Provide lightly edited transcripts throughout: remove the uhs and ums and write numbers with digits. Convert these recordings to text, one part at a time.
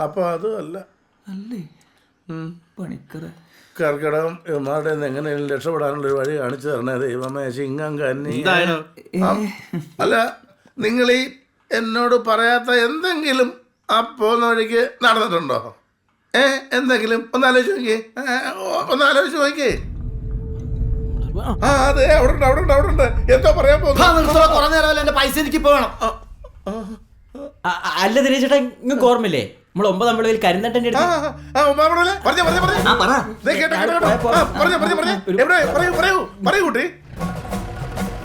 അപ്പോൾ അതുമല്ല. അല്ലേ പണിക്കറ കർക്കിടകം ഇവന്മാരുടെ എങ്ങനെയും രക്ഷപ്പെടാനുള്ളൊരു വഴി കാണിച്ചു തരണേ ദൈവമേ. ചിങ്ങം കന്നി. അല്ല, നിങ്ങൾ ഈ എന്നോട് പറയാത്ത എന്തെങ്കിലും ആ പോകുന്ന വഴിക്ക് നടന്നിട്ടുണ്ടോ? എന്തെങ്കിലും ഒന്നാലോചിച്ച് നോക്കിയേ. ആ അതെ, അവിടെ ഉണ്ട്. എന്തോ പറയാൻ പോകുന്നു. പൈസ എനിക്ക് വേണം. അല്ല ദിനേശേട്ടാ, നിങ്ങൾക്ക് ഓർമ്മയില്ലേ നമ്മൾ 9 അമ്പലത്തിൽ കരിന്തട്ടൻ്റെ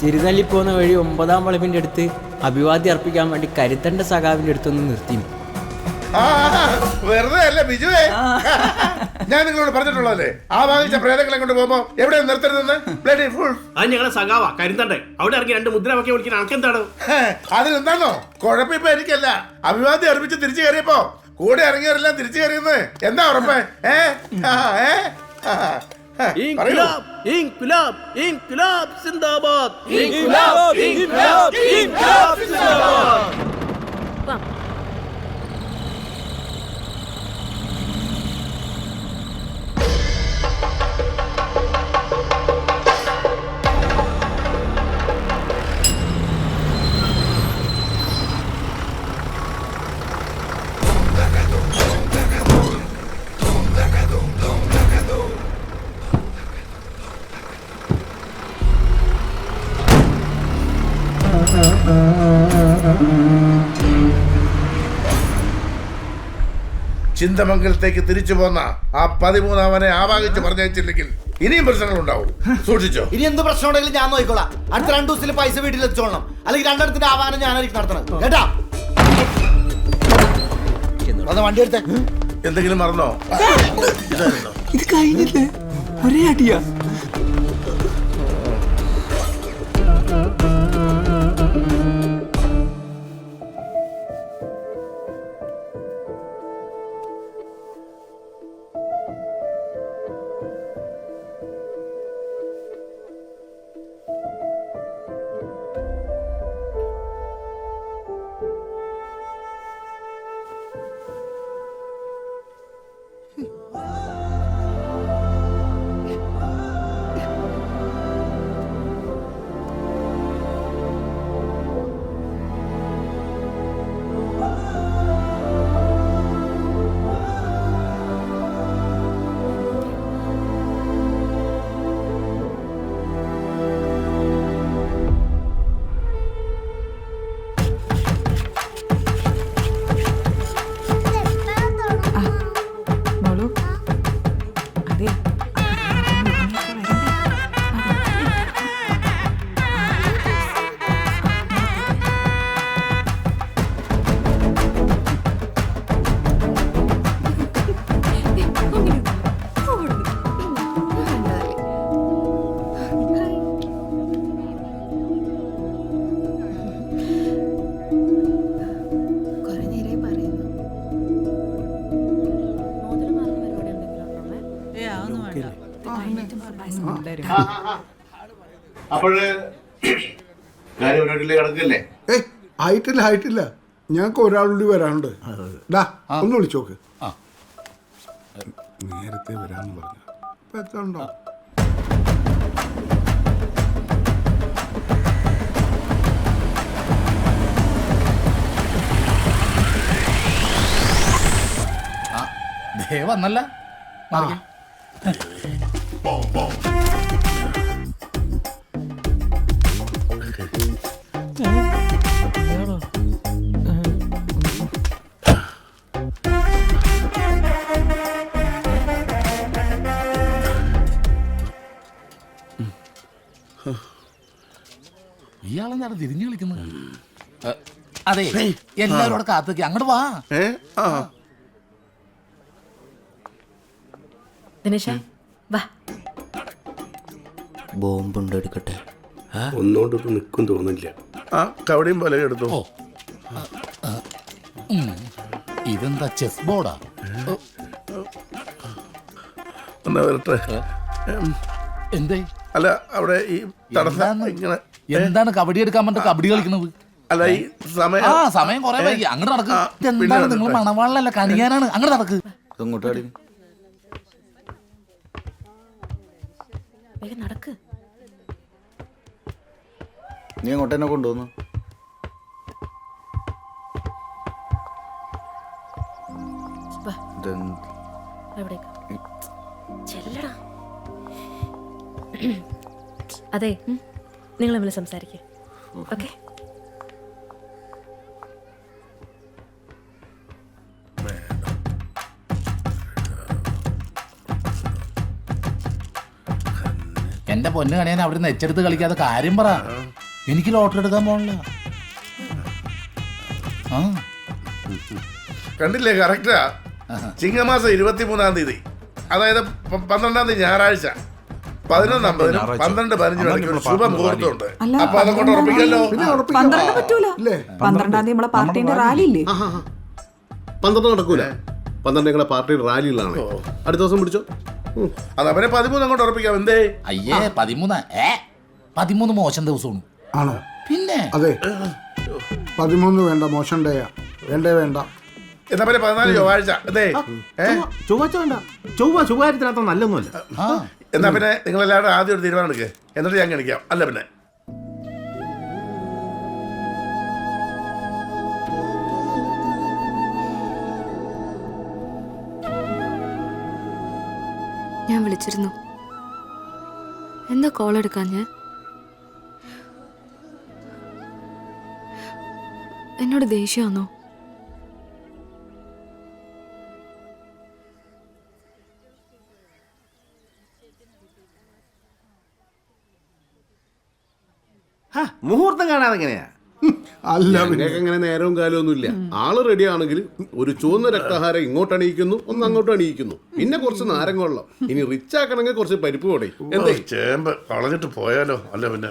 തിരുനെല്ലി പോകുന്ന വഴി 9-ാം വളവിന്റെ അടുത്ത് അഭിവാദ്യം അർപ്പിക്കാൻ വേണ്ടി കരിത്തണ്ട സഖാവിന്റെ അടുത്തൊന്ന് നിർത്തി. വെറുതെ അല്ല ബിജുവേ, ഞാൻ നിങ്ങളോട് പറഞ്ഞിട്ടുള്ളതല്ലേ ആ വാങ്ങിച്ച പ്രേതങ്ങളെ കൊണ്ട് പോകുമ്പോ എവിടെ നിർത്തരുതെന്ന്. അത് ഞങ്ങളെ സഖാവാ കരിന്തണ്ടൻ. അവിടെ ഇറങ്ങി 2 മുദ്രാവാക്യം വിളിക്കാൻ ആൾക്കെന്താണ്? അതിലെന്താണോ കുഴപ്പമിപ്പൊ എനിക്കല്ല. അഭിവാദ്യം അർപ്പിച്ച് തിരിച്ചു കയറിയപ്പോ കൂടെ ഇറങ്ങിയവരെല്ലാം തിരിച്ചു കയറിയെന്ന് എന്താ ഉറപ്പ്? ചിന്തമംഗലത്തേക്ക് തിരിച്ചു പോന്ന ആ 13-അവനെ ആവാഹിച്ച് പറഞ്ഞയച്ചില്ലെങ്കിൽ ഇനിയും പ്രശ്നങ്ങൾ ഉണ്ടാവും. സൂക്ഷിച്ചോ. ഇനി എന്ത് പ്രശ്നം ഉണ്ടെങ്കിലും ഞാൻ നോക്കിക്കോളാം. അടുത്ത 2 ദിവസത്തിൽ പൈസ വീട്ടിൽ എത്തിച്ചോളണം. അല്ലെങ്കിൽ 2 ആവാനം ഞാനായിരിക്കും നടത്തണം കേട്ടാ. വണ്ടി എടുത്തേ. എന്തെങ്കിലും മറന്നോ? ഇത് കഴിഞ്ഞില്ലേ? ഒരേ അടിയാ. ആയിട്ടില്ല. ഞങ്ങൾക്ക് ഒരാളുകൂടി വരാനുണ്ട്. ഒന്ന് വിളിച്ചോക്ക്. നേരത്തെ വരാന്ന് പറഞ്ഞു. ഇപ്പൊ എത്ര ഉണ്ടോ? വന്നല്ല. ഇയാളെന്താണ് തിരിഞ്ഞു കളിക്കുന്നത്? അതെ, എല്ലാവരും അവിടെ കാത്തേക്ക് അങ്ങോട്ട് വാ. ബോംബുണ്ട്, എടുക്കട്ടെ. ഒന്നുകൊണ്ട് നിൽക്കും തോന്നില്ല. കവടിയും പോലെ എടുത്തു. ഇതെന്താ ചെസ് ബോർഡാ? എന്നാ വരട്ടെ. എന്തേ? അല്ല, അവിടെ ഈ തടസ്സം ഇങ്ങനെ എന്താണ് കബഡി എടുക്കാൻ പറഞ്ഞ കബഡി കളിക്കുന്നത്? അല്ല ഈ സമയം സമയം കുറെ വൈകി. അങ്ങോട്ട് നടക്ക്. പിന്നെ എന്താണ് നിങ്ങൾ മണവാളല്ല കണിയാനാണ്. അങ്ങോട്ട് നടക്ക്. ഇങ്ങോട്ട് കളി നടക്ക്. നീ അങ്ങോട്ട് തന്നെ കൊണ്ടുവന്നു. അതെ, നിങ്ങൾ തമ്മിൽ സംസാരിക്കുക. ഓക്കെ. എന്റെ പൊന്ന് കണിയാൻ അവിടെ നെച്ചെടുത്ത് കളിക്കാതെ കാര്യം പറ. എനിക്ക് ലോട്ടറി എടുക്കാൻ പോകണില്ല. കണ്ടില്ലേ, കറക്റ്റാ. ചിങ്ങമാസം 23-ാം തീയതി, അതായത് 12-ാം തീയതി ഞായറാഴ്ച 11:50 12:15 ശുഭമുഹൂർത്തമുണ്ട്. അപ്പൊ അതങ്ങോട്ട് ഉറപ്പിക്കല്ലോ. 12 പറ്റൂല. 12-ാം തീയതി നമ്മളെ പാർട്ടിന്റെ റാലി ഇല്ലേ? 12 നടക്കൂല. 12 ഞങ്ങളെ പാർട്ടിയുടെ റാലിയിലാണ്. അടുത്ത ദിവസം പിടിച്ചോ. അതവനെ 13 അങ്ങോട്ട് ഉറപ്പിക്കാം. എന്തേ? അയ്യേ 13 മോശം ദിവസമാണ്. ആണോ? പിന്നെ അതെ, 13 വേണ്ട, മോശം ഡേയാ. വേണ്ട. എന്നാ പിന്നെ 14 ചൊവ്വാഴ്ച. എന്തേ? ചൊവ്വാഴ്ച വേണ്ട. ചൊവ്വാഴ്ചത്തിനകത്ത് നല്ലൊന്നുമല്ല. എന്നാ പിന്നെ നിങ്ങൾ എല്ലാവരും ആദ്യം ഒരു തീരുമാനം എടുക്കുക, എന്നിട്ട് ഞാൻ കാണിക്കാം. അല്ല പിന്നെ ഞാൻ വിളിച്ചിരുന്നു. എന്താ കോൾ എടുക്കാഞ്ഞ്? എന്നോട് ദേഷ്യമാണോ? മുഹൂർത്തം കാണാതെ എങ്ങനെയാ? അല്ല, നിങ്ങൾക്ക് അങ്ങനെ നേരവും കാലവും ഒന്നുമില്ല. ആള് റെഡി ആണെങ്കിൽ ഒരു ചുവന്ന രക്തഹാരം ഇങ്ങോട്ട് അണിയിക്കുന്നു, ഒന്ന് അങ്ങോട്ട് അണിയിക്കുന്നു, പിന്നെ കുറച്ച് നാരങ്ങ വെള്ളം. ഇനി റിച്ച് ആക്കണമെങ്കിൽ കുറച്ച് പരിപ്പ് കൂടെ. എന്തേ ചേമ്പ് കളഞ്ഞിട്ട് പോയാലോ? അല്ല പിന്നെ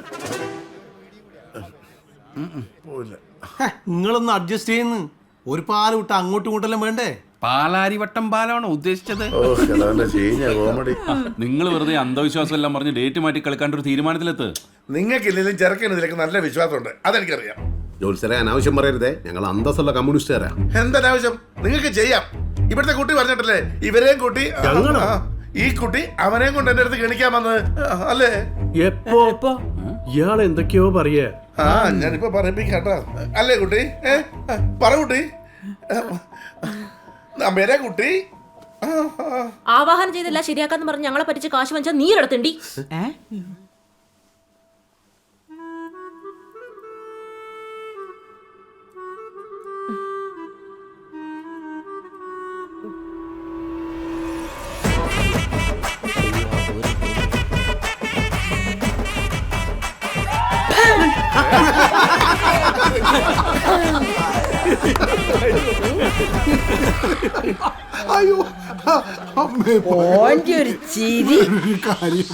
പോയില്ല. നിങ്ങളൊന്ന് അഡ്ജസ്റ്റ് ചെയ്യുന്നു. ഒരു പാല് വിട്ട് അങ്ങോട്ടും ഇങ്ങോട്ടെല്ലാം വേണ്ടേ? പാലാരിവട്ടം പാലാണോ ഉദ്ദേശിച്ചത്? കോമഡി. നിങ്ങൾ വെറുതെ അന്ധവിശ്വാസം എല്ലാം പറഞ്ഞ് ഡേറ്റ് മാറ്റി കളിക്കാണ്ട് ഒരു തീരുമാനത്തിലെത്ത്. നിങ്ങൾക്കില്ലെങ്കിലും ചെറുക്കന് ഇതിലേക്ക് നല്ല വിശ്വാസമുണ്ട്, അതെനിക്കറിയാം. ജോത്സരെ അനാവശ്യം പറയരുതേ. ഞങ്ങൾ അന്തസ്സുള്ള കമ്മ്യൂണിസ്റ്റുകാരാ. എന്തനാവശ്യം? നിങ്ങൾക്ക് ചെയ്യാം. ഇവിടുത്തെ കുട്ടി പറഞ്ഞിട്ടല്ലേ ഇവരെയും കൂട്ടി ഈ കുട്ടി അവനെയും കൊണ്ട് എന്റെ അടുത്ത് ഗണിക്കാൻ വന്നത് അല്ലേ? എപ്പോ ഇയാൾ എന്തൊക്കെയോ പറയേ. ഞാനിപ്പോ പറയിപ്പിക്കാട്ടോ. അല്ലേ കുട്ടി? പറ കുട്ടി. നമ്മേരെ കുട്ടി ആവാഹനം ചെയ്തില്ല ശരിയാക്കാന്ന് പറഞ്ഞ് ഞങ്ങളെ പറ്റിച്ച് കാശ് വാങ്ങിച്ചാൽ നീരെടുത്തണ്ടി. അയ്യോ അമ്മേ, ഒരു ചിരി. കാര്യം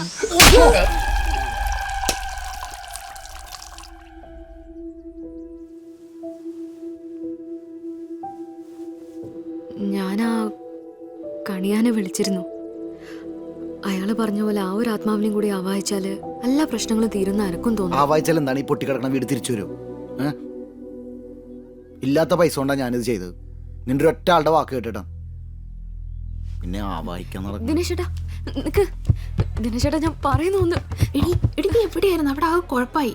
ഞാനാ കണിയാനെ വിളിച്ചിരുന്നു. അയാള് പറഞ്ഞ പോലെ ആ ഒരു ആത്മാവിനെയും കൂടി ആവാഹിച്ചാല് എല്ലാ പ്രശ്നങ്ങളും തീരുന്ന എനക്കും തോന്നുന്നു. ആവായിച്ചാൽ എന്താണ് ഈ പൊട്ടിക്കിടക്കണ വീട് തിരിച്ചു വരും? ഇല്ലാത്ത പൈസ കൊണ്ടാണ് ഞാനിത് ചെയ്തത്. നിന്റെ ഒറ്റ ആളുടെ വാക്ക് കേട്ടിട്ടാ. പിന്നെ ആവാഹിക്കാൻ ദിനേശേട്ടാ നിക്ക്. ദിനേശേട്ടാ ഞാൻ പറയുന്നു ഒന്ന്. എടി നീ എവിടെയായിരുന്നു? അവിടെ ആകെ കുഴപ്പമായി.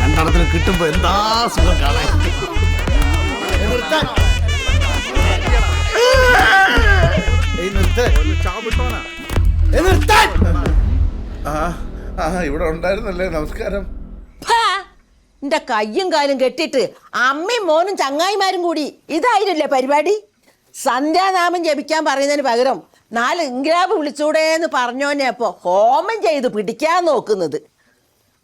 രണ്ടെണ്ണത്തിന് കിട്ടുമ്പോ എന്താ സുഖം കാണാൻ. ഇവിടെ ഉണ്ടായിരുന്നല്ലേ? നമസ്കാരം. എന്റെ കയ്യും കാലും കെട്ടിട്ട് അമ്മയും മോനും ചങ്ങായിമാരും കൂടി ഇതായിരുന്നില്ലേ പരിപാടി? സന്ധ്യാനാമം ജപിക്കാൻ പറയുന്നതിന് പകരം 4 ഇംഗ്രാബ് വിളിച്ചൂടേന്ന് പറഞ്ഞോനെ അപ്പൊ ഹോമം ചെയ്ത് പിടിക്കാൻ നോക്കുന്നത്.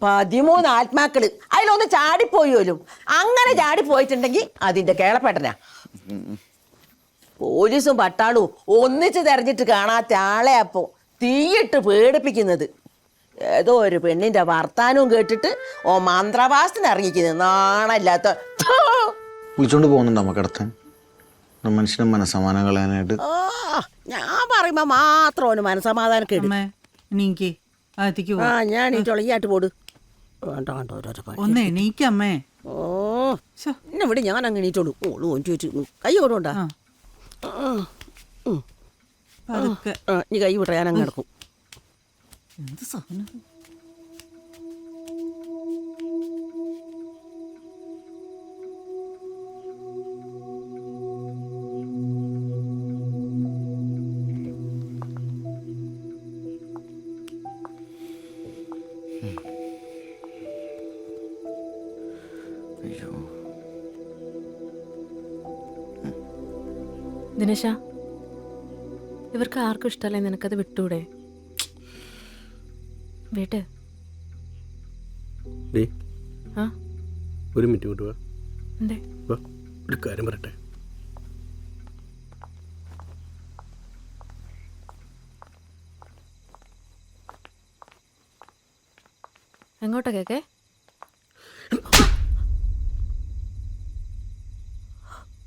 13 ആത്മാക്കള് അതിലൊന്ന് ചാടിപ്പോയോലും. അങ്ങനെ ചാടിപ്പോയിട്ടുണ്ടെങ്കിൽ അതിന്റെ കേളപ്പെട്ടനാ. പോലീസും പട്ടാളും ഒന്നിച്ച് തെരഞ്ഞിട്ട് കാണാത്ത ആളെ അപ്പോ തീയിട്ട് പേടിപ്പിക്കുന്നത്. ഏതോ ഒരു പെണ്ണിന്റെ വർത്താനവും കേട്ടിട്ട് ഓ മന്ത്രവാസത്തിന് ഇറങ്ങിക്കുന്നു നാണല്ലാത്ത. വിളിച്ചോണ്ട് പോകുന്നുണ്ടോ അമ്മ കിടത്താൻ? മനുഷ്യനെ മനസ്സമാനം കളയാനായിട്ട്. ഞാൻ പറയുമ്പോ മാത്രം ഓന് മനസമാധാനം കേട്ടു. എണീക്ക് അകത്തേക്ക് ആ ഞാൻ എണീറ്റോളൂ, ഈ ആട്ട് പോട്. വേണ്ട വേണ്ട ഓരോരോ പണി. ഒന്ന് എണീക്കമ്മേ. ഓ എന്നെ ഇവിടെ ഞാൻ അങ്ങ് എണീറ്റോളൂ. ഓളൂ ഓൻ ചോദിച്ചു കൈ കൊണ്ടുകൊണ്ടാ. പതുക്കെ. നീ കൈ വിട്ട ഞാൻ അങ്ങ് കിടക്കും. എന്ത് സാധനം? ദിനേശ, ഇവർക്ക് ആർക്കും ഇഷ്ടമല്ലേ നിനക്കത് വിട്ടൂടെ? വീട്ട് ആ ഒരു മിനിറ്റ് കൊണ്ട് വാ. എന്തേ? വാ, ഒരു കാര്യം പറയട്ടെ. എങ്ങോട്ടാ കേക്കേ?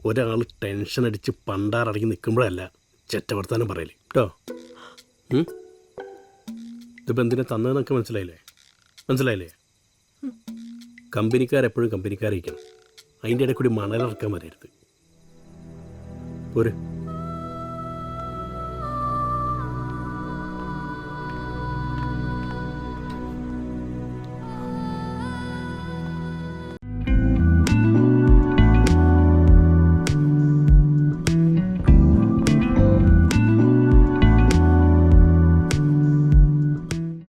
ഒരാൾ ടെൻഷൻ അടിച്ച് പണ്ടാറടങ്ങി നിൽക്കുമ്പോഴല്ല ചെറ്റവർത്താനം പറയല് കേട്ടോ. ഇതിപ്പോൾ എന്തിനാ തന്നതെന്നൊക്കെ മനസ്സിലായില്ലേ? കമ്പനിക്കാരെപ്പോഴും കമ്പനിക്കാരിക്കണം. അതിൻ്റെ ഇടയിൽ കൂടി മണലിറക്കാൻ വരരുത്. പോരെ.